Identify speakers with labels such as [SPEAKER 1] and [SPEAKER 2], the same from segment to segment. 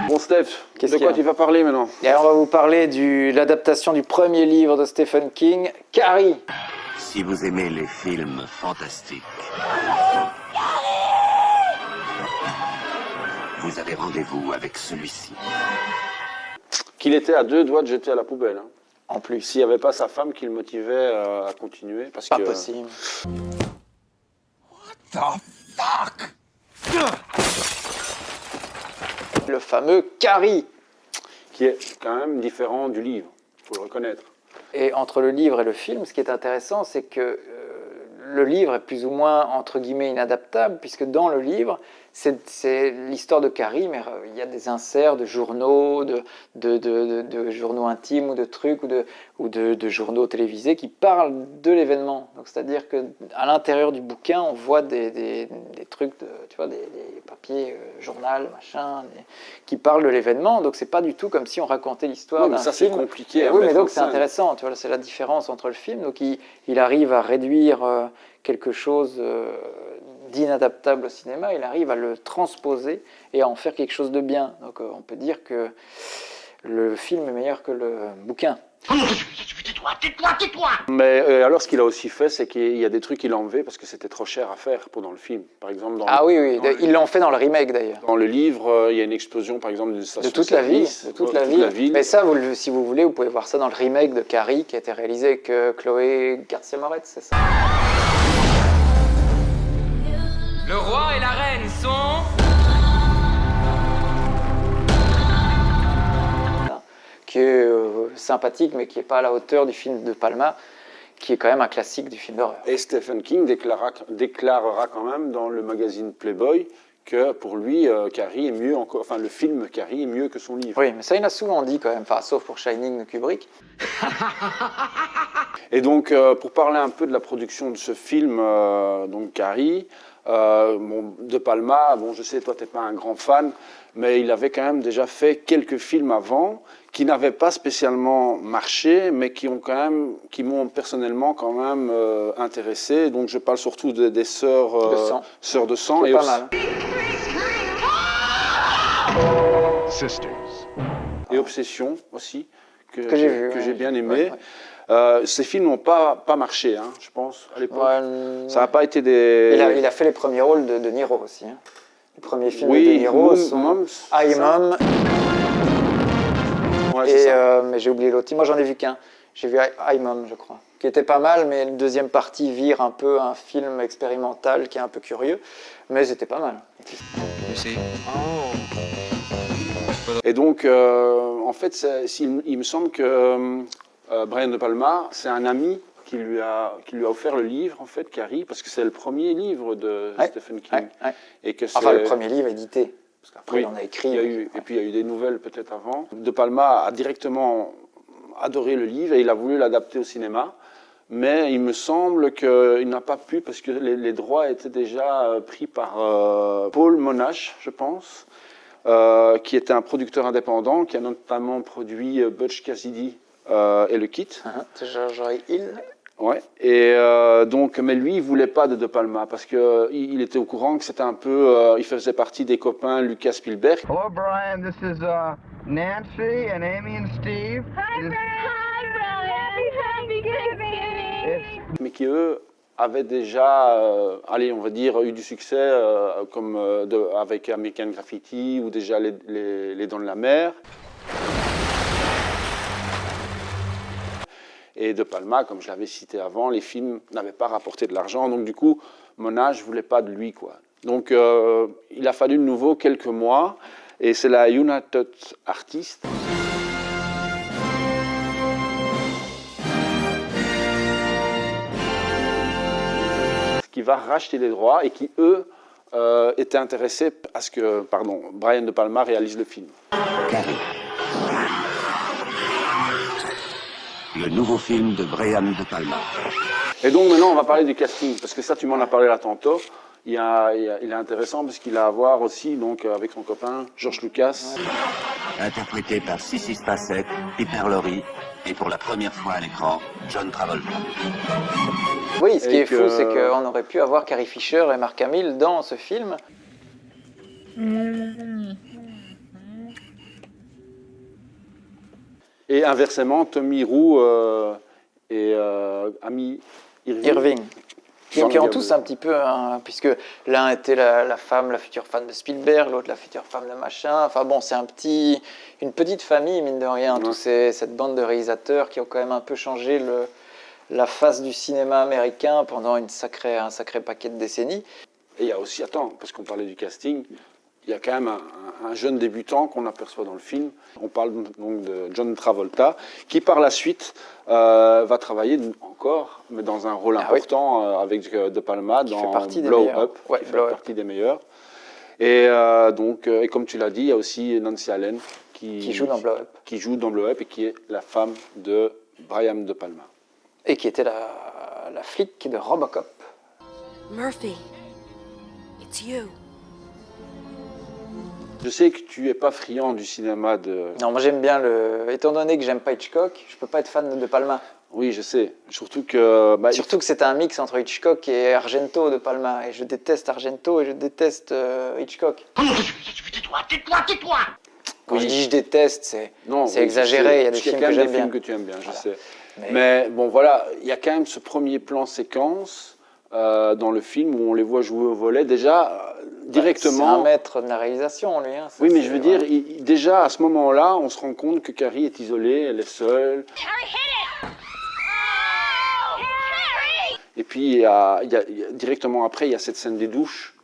[SPEAKER 1] Bon Steph, de quoi tu vas parler maintenant?
[SPEAKER 2] Et alors on va vous parler de l'adaptation du premier livre de Stephen King, Carrie.
[SPEAKER 3] Si vous aimez les films fantastiques, vous avez rendez-vous avec celui-ci.
[SPEAKER 1] Qu'il était à 2 doigts de jeter à la poubelle. Hein.
[SPEAKER 2] En plus.
[SPEAKER 1] S'il n'y avait pas sa femme qui le motivait à continuer. Parce
[SPEAKER 2] Pas
[SPEAKER 1] que,
[SPEAKER 2] possible.
[SPEAKER 4] The fuck?
[SPEAKER 2] Le fameux Carrie.
[SPEAKER 1] Qui est quand même différent du livre, il faut le reconnaître.
[SPEAKER 2] Et entre le livre et le film, ce qui est intéressant, c'est que le livre est plus ou moins, entre guillemets, inadaptable, puisque dans le livre, c'est l'histoire de Carrie, mais il y a des inserts de journaux, de journaux intimes ou de trucs, ou de journaux télévisés qui parlent de l'événement. Donc, c'est-à-dire qu'à l'intérieur du bouquin, on voit des trucs, tu vois, des papiers, journal, machin, qui parlent de l'événement. Donc, c'est pas du tout comme si on racontait l'histoire d'un film.
[SPEAKER 1] Ça, c'est compliqué.
[SPEAKER 2] Oui, mais donc c'est intéressant. Tu vois, c'est la différence entre le film. Donc, il arrive à réduire quelque chose d'inadaptable au cinéma, il arrive à le transposer et à en faire quelque chose de bien. Donc on peut dire que le film est meilleur que le bouquin.
[SPEAKER 1] Tais-toi. Mais alors ce qu'il a aussi fait, c'est qu'il y a des trucs qu'il a enlevés parce que c'était trop cher à faire pendant le film. Par exemple,
[SPEAKER 2] oui, ils l'ont fait dans le remake d'ailleurs.
[SPEAKER 1] Dans le livre, il y a une explosion par exemple d'une station
[SPEAKER 2] de toute la ville. De toute la ville. Mais ça, si vous voulez, vous pouvez voir ça dans le remake de Carrie qui a été réalisé avec Chloé Garcia-Moretz, c'est ça.
[SPEAKER 5] Le roi et la reine sont...
[SPEAKER 2] Qui est sympathique, mais qui n'est pas à la hauteur du film de Palma, qui est quand même un classique du film d'horreur.
[SPEAKER 1] Et Stephen King déclarera quand même dans le magazine Playboy que pour lui, Carrie est mieux encore, enfin le film Carrie est mieux que son livre.
[SPEAKER 2] Oui, mais ça il a souvent dit quand même, enfin, sauf pour Shining de Kubrick.
[SPEAKER 1] Et donc, pour parler un peu de la production de ce film, donc Carrie, De Palma, bon, je sais, toi, tu n'es pas un grand fan, mais il avait quand même déjà fait quelques films avant qui n'avaient pas spécialement marché, mais qui m'ont personnellement quand même intéressé. Donc, je parle surtout des sœurs de sang.
[SPEAKER 2] C'est pas mal.
[SPEAKER 4] Sisters.
[SPEAKER 1] Et Obsession aussi, que j'ai bien aimé.
[SPEAKER 2] Ouais.
[SPEAKER 1] Ces films n'ont pas marché, hein, je pense, à l'époque.
[SPEAKER 2] Ouais,
[SPEAKER 1] ça n'a pas été des...
[SPEAKER 2] Il a fait les premiers rôles de De Niro aussi. Hein. Les premiers films de De Niro
[SPEAKER 1] Mom,
[SPEAKER 2] sont I Mom.
[SPEAKER 1] Ouais,
[SPEAKER 2] mais j'ai oublié l'autre. Moi, j'en ai vu qu'un. J'ai vu I Mom, je crois. Qui était pas mal, mais la deuxième partie vire un peu un film expérimental qui est un peu curieux. Mais c'était pas mal.
[SPEAKER 1] Et donc, en fait, il me semble que Brian De Palma, c'est un ami qui lui a offert le livre, en fait, Carrie, parce que c'est le premier livre de Stephen King.
[SPEAKER 2] Ouais.
[SPEAKER 1] Et que
[SPEAKER 2] enfin, le premier livre édité. Parce qu'après,
[SPEAKER 1] oui,
[SPEAKER 2] on a écrit.
[SPEAKER 1] Et puis, il y a eu des nouvelles peut-être avant. De Palma a directement adoré le livre et il a voulu l'adapter au cinéma. Mais il me semble qu'il n'a pas pu parce que les droits étaient déjà pris par Paul Monash, je pense, qui était un producteur indépendant, qui a notamment produit Butch Cassidy et le Kit.
[SPEAKER 2] C'est George Hill.
[SPEAKER 1] Ouais. Et donc, mais lui, il voulait pas de Palma parce que il était au courant que c'était un peu, il faisait partie des copains Lucas Spielberg.
[SPEAKER 6] Hello, Brian. This is Nancy and Amy and Steve.
[SPEAKER 7] Hi, Brian. Happy Thanksgiving.
[SPEAKER 1] Mais qui eux avaient déjà, allez, on va dire, eu du succès comme avec American Graffiti ou déjà les Dents de la Mer. Et De Palma, comme je l'avais cité avant, les films n'avaient pas rapporté de l'argent, donc du coup, Monash ne voulait pas de lui, quoi. Donc il a fallu de nouveau quelques mois, et c'est la United Artists qui va racheter les droits et qui, eux, étaient intéressés à ce que Brian De Palma réalise le film.
[SPEAKER 3] Carrie. Le nouveau film de Brian De Palma.
[SPEAKER 1] Et donc maintenant, on va parler du casting, parce que ça, tu m'en as parlé là tantôt. Il est intéressant parce qu'il a à voir aussi donc, avec son copain George Lucas.
[SPEAKER 3] Interprété par Sissy Spacek, Piper Laurie et pour la première fois à l'écran, John Travolta.
[SPEAKER 2] Oui, ce qui est fou, c'est qu'on aurait pu avoir Carrie Fisher et Mark Hamill dans ce film.
[SPEAKER 1] Et inversement, Tommy Roux et Amy
[SPEAKER 2] Irving. Qui
[SPEAKER 1] Dans
[SPEAKER 2] ont
[SPEAKER 1] le
[SPEAKER 2] tous
[SPEAKER 1] Diable.
[SPEAKER 2] un petit peu, puisque l'un était la femme, la future femme de Spielberg, l'autre la future femme de machin. Enfin bon, c'est une petite famille, mine de rien,
[SPEAKER 1] Ouais.
[SPEAKER 2] cette bande de réalisateurs qui ont quand même un peu changé la face du cinéma américain pendant un sacré paquet de décennies.
[SPEAKER 1] Et il y a aussi, attends, parce qu'on parlait du casting, il y a quand même un jeune débutant qu'on aperçoit dans le film. On parle donc de John Travolta, qui par la suite va travailler encore, mais dans un rôle
[SPEAKER 2] Ah oui.
[SPEAKER 1] important avec De Palma
[SPEAKER 2] Qui
[SPEAKER 1] dans
[SPEAKER 2] fait partie des
[SPEAKER 1] Blow
[SPEAKER 2] meilleurs.
[SPEAKER 1] Up,
[SPEAKER 2] Ouais,
[SPEAKER 1] qui fait
[SPEAKER 2] Blow Up.
[SPEAKER 1] partie des meilleurs. Et donc, et comme tu l'as dit, il y a aussi Nancy Allen
[SPEAKER 2] Qui joue dans Blow Up.
[SPEAKER 1] qui joue dans Blow Up et qui est la femme de Brian De Palma.
[SPEAKER 2] Et qui était la flic de Robocop.
[SPEAKER 8] Murphy, it's you.
[SPEAKER 1] Je sais que tu n'es pas friand du cinéma de...
[SPEAKER 2] Non, moi j'aime bien étant donné que j'aime pas Hitchcock, je peux pas être fan de Palma.
[SPEAKER 1] Oui, je sais. Surtout que...
[SPEAKER 2] Surtout que c'est un mix entre Hitchcock et Argento de Palma. Et je déteste Argento et je déteste Hitchcock.
[SPEAKER 4] Tais-toi!
[SPEAKER 2] Quand je dis je déteste, c'est exagéré. Il y a des films que j'aime bien.
[SPEAKER 1] que tu aimes bien, je
[SPEAKER 2] Voilà.
[SPEAKER 1] sais.
[SPEAKER 2] Mais-
[SPEAKER 1] Mais bon, voilà, il y a quand même ce premier plan séquence dans le film où on les voit jouer au volet. Déjà, directement...
[SPEAKER 2] C'est un maître de la réalisation, lui. Hein. Ça,
[SPEAKER 1] Oui, mais
[SPEAKER 2] c'est-
[SPEAKER 1] je veux dire,
[SPEAKER 2] voilà.
[SPEAKER 1] déjà à ce moment-là, on se rend compte que Carrie est isolée, elle est seule. Et puis, directement après, il y a cette scène des douches.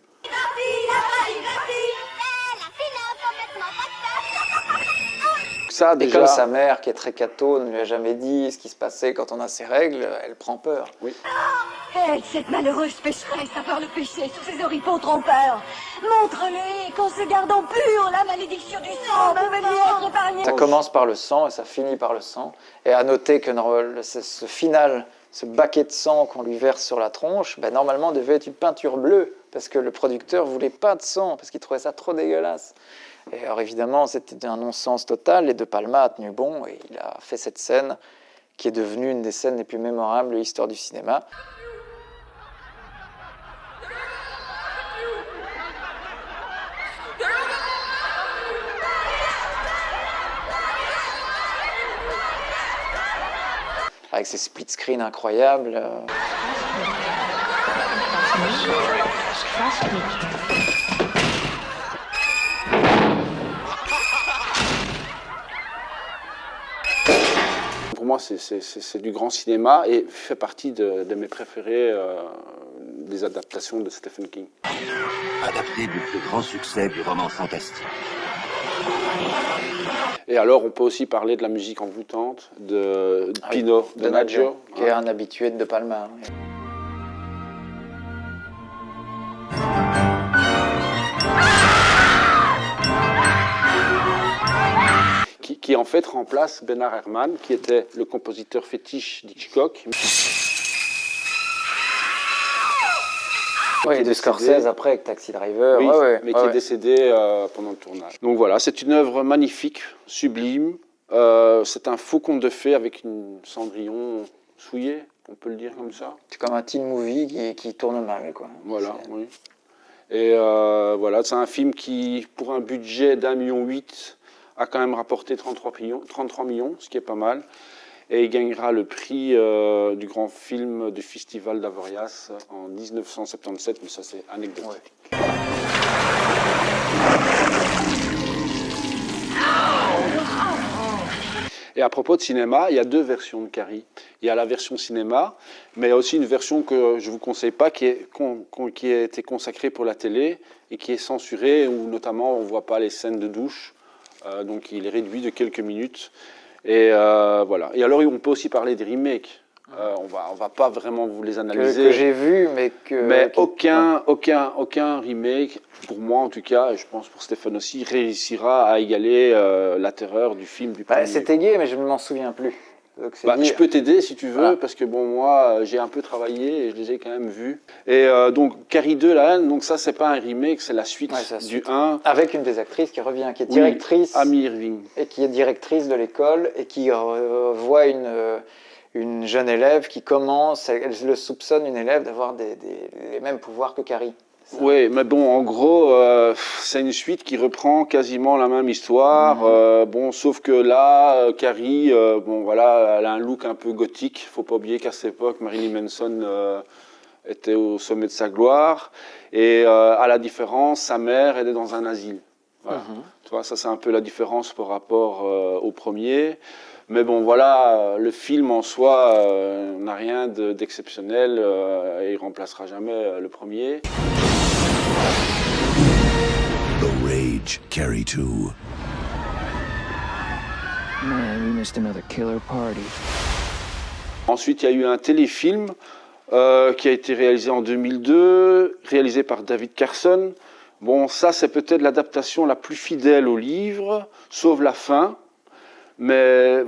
[SPEAKER 1] Ça,
[SPEAKER 2] Et
[SPEAKER 1] déjà...
[SPEAKER 2] comme sa mère, qui est très catho, ne lui a jamais dit ce qui se passait quand on a ses règles, elle prend peur.
[SPEAKER 8] Elle, cette malheureuse pécheresse, a peur le péché sous ses oripeaux trompeurs. Montre-lui qu'en se gardant pur, la malédiction du sang peut venir être épargnée.
[SPEAKER 2] Ça commence par le sang et ça finit par le sang. Et à noter que ce final, ce baquet de sang qu'on lui verse sur la tronche, ben, normalement devait être une peinture bleue, parce que le producteur voulait pas de sang, parce qu'il trouvait ça trop dégueulasse. Et alors évidemment, c'était un non-sens total, et De Palma a tenu bon, et il a fait cette scène qui est devenue une des scènes les plus mémorables de l'histoire du cinéma. Avec ses split screens incroyables.
[SPEAKER 1] Pour moi, c'est du grand cinéma et fait partie de mes préférés des adaptations de Stephen King.
[SPEAKER 3] Adapté du plus grand succès du roman fantastique.
[SPEAKER 1] Et alors, on peut aussi parler de la musique envoûtante de Pino Donaggio,
[SPEAKER 2] qui est un habitué de De Palma.
[SPEAKER 1] qui en fait remplace Bernard Herrmann, qui était le compositeur fétiche d'Hitchcock.
[SPEAKER 2] Oui, et de Scorsese après avec Taxi Driver.
[SPEAKER 1] Oui, mais qui est
[SPEAKER 2] ouais.
[SPEAKER 1] décédé pendant le tournage. Donc voilà, c'est une œuvre magnifique, sublime. C'est un faux conte de fées avec une Cendrillon souillée, on peut le dire comme ça.
[SPEAKER 2] C'est comme un teen movie qui tourne mal, quoi.
[SPEAKER 1] Voilà, oui. Et voilà, c'est un film qui, pour un budget d'1,8 million, a quand même rapporté 33 millions, ce qui est pas mal. Et il gagnera le prix du grand film du Festival d'Avoriaz en 1977, mais ça c'est anecdotique. Ouais. Et à propos de cinéma, il y a deux versions de Carrie. Il y a la version cinéma, mais il y a aussi une version que je ne vous conseille pas, qui a été consacrée pour la télé et qui est censurée, où notamment on ne voit pas les scènes de douche. Donc il est réduit de quelques minutes. Et voilà. Et alors on peut aussi parler des remakes. On va pas vraiment vous les analyser.
[SPEAKER 2] Que j'ai vu, mais
[SPEAKER 1] aucun remake, pour moi en tout cas, et je pense pour Stéphane aussi, réussira à égaler la terreur du film du premier.
[SPEAKER 2] C'était gay, mais je ne m'en souviens plus. Donc
[SPEAKER 1] je peux t'aider si tu veux, parce que bon, moi j'ai un peu travaillé et je les ai quand même vus. Et donc Carrie 2, la haine, donc ça c'est pas un remake, c'est la suite du 1.
[SPEAKER 2] Avec une des actrices qui revient, qui est directrice.
[SPEAKER 1] Amy Irving.
[SPEAKER 2] Et qui est directrice de l'école et qui voit une jeune élève qui commence, elle le soupçonne, une élève, d'avoir les mêmes pouvoirs que Carrie.
[SPEAKER 1] Oui, mais bon, en gros, c'est une suite qui reprend quasiment la même histoire. Bon, sauf que là, Carrie, bon, voilà, elle a un look un peu gothique. Faut pas oublier qu'à cette époque, Marilyn Manson était au sommet de sa gloire. Et à la différence, sa mère, elle est dans un asile. Voilà. Tu vois, ça, c'est un peu la différence par rapport au premier. Mais bon, voilà, le film en soi n'a rien d'exceptionnel et il remplacera jamais le premier.
[SPEAKER 9] The Rage, Carrie 2.
[SPEAKER 10] Man, we missed another killer party.
[SPEAKER 1] Ensuite, il y a eu un téléfilm qui a été réalisé en 2002, réalisé par David Carson. Bon, ça, c'est peut-être l'adaptation la plus fidèle au livre, sauf la fin. Mais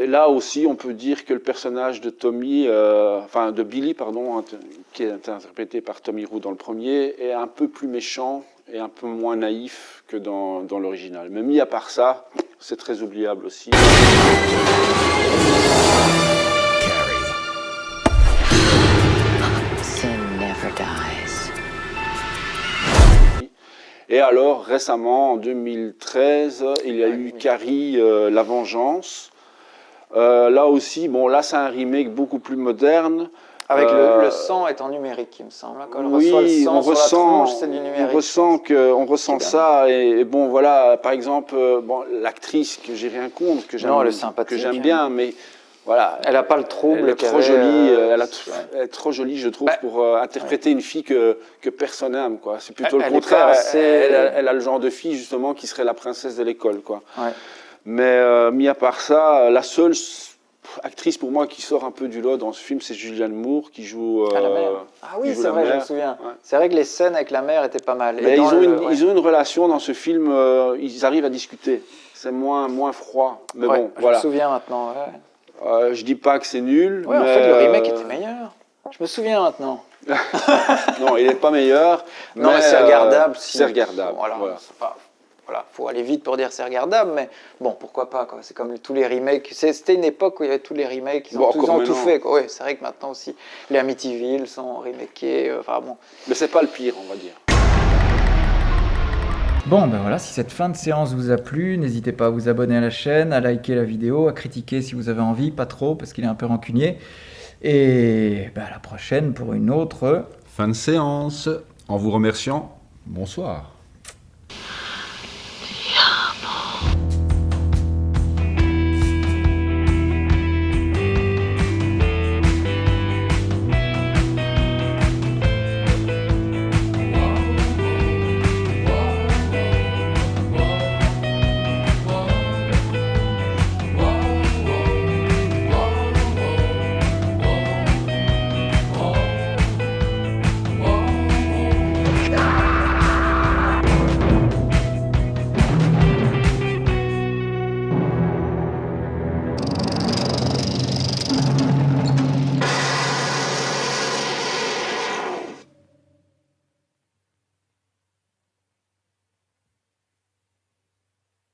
[SPEAKER 1] là aussi, on peut dire que le personnage de de Billy, pardon, qui est interprété par Tommy Roux dans le premier, est un peu plus méchant et un peu moins naïf que dans l'original. Mais mis à part ça, c'est très oubliable aussi.
[SPEAKER 10] Sin never dies.
[SPEAKER 1] Et alors, récemment, en 2013, il y a eu Carrie, La Vengeance. Là aussi, bon, là, c'est un remake beaucoup plus moderne.
[SPEAKER 2] Avec le sang est en numérique, il me semble. Quand on reçoit le sang sur la tronche, c'est du numérique.
[SPEAKER 1] On ressent ça. Et bon, voilà, par exemple, bon, l'actrice, que j'ai rien contre, que j'aime bien, mais voilà.
[SPEAKER 2] Elle n'a pas le trouble.
[SPEAKER 1] Elle est trop jolie. Elle est trop jolie, je trouve, pour interpréter une fille que personne n'aime, quoi. C'est plutôt le contraire. Elle a le genre de fille, justement, qui serait la princesse de l'école, quoi. Ouais. Mais mis à part ça, la seule actrice pour moi qui sort un peu du lot dans ce film, c'est Julianne Moore qui joue
[SPEAKER 2] la mère. Ah oui, c'est vrai, je me souviens. Ouais. C'est vrai que les scènes avec la mère étaient pas mal.
[SPEAKER 1] Mais ils ont une relation dans ce film, ils arrivent à discuter. C'est moins froid. Mais bon, voilà.
[SPEAKER 2] Je me souviens maintenant. Ouais.
[SPEAKER 1] Je dis pas que c'est nul.
[SPEAKER 2] Ouais,
[SPEAKER 1] mais
[SPEAKER 2] en fait, le remake était meilleur. Je me souviens maintenant.
[SPEAKER 1] Non, il n'est pas meilleur.
[SPEAKER 2] Non, mais c'est regardable.
[SPEAKER 1] C'est regardable.
[SPEAKER 2] Voilà. Voilà, faut aller vite pour dire c'est regardable, mais bon, pourquoi pas, quoi. C'est comme tous les remakes. C'était une époque où il y avait tous les remakes, ils ont tout fait, quoi. Oui, c'est vrai que maintenant aussi, les Amityville sont remakés, enfin bon.
[SPEAKER 1] Mais c'est pas le pire, on va dire.
[SPEAKER 11] Bon, ben voilà, si cette fin de séance vous a plu, n'hésitez pas à vous abonner à la chaîne, à liker la vidéo, à critiquer si vous avez envie, pas trop, parce qu'il est un peu rancunier. Et ben, à la prochaine pour une autre
[SPEAKER 12] fin de séance. En vous remerciant, bonsoir.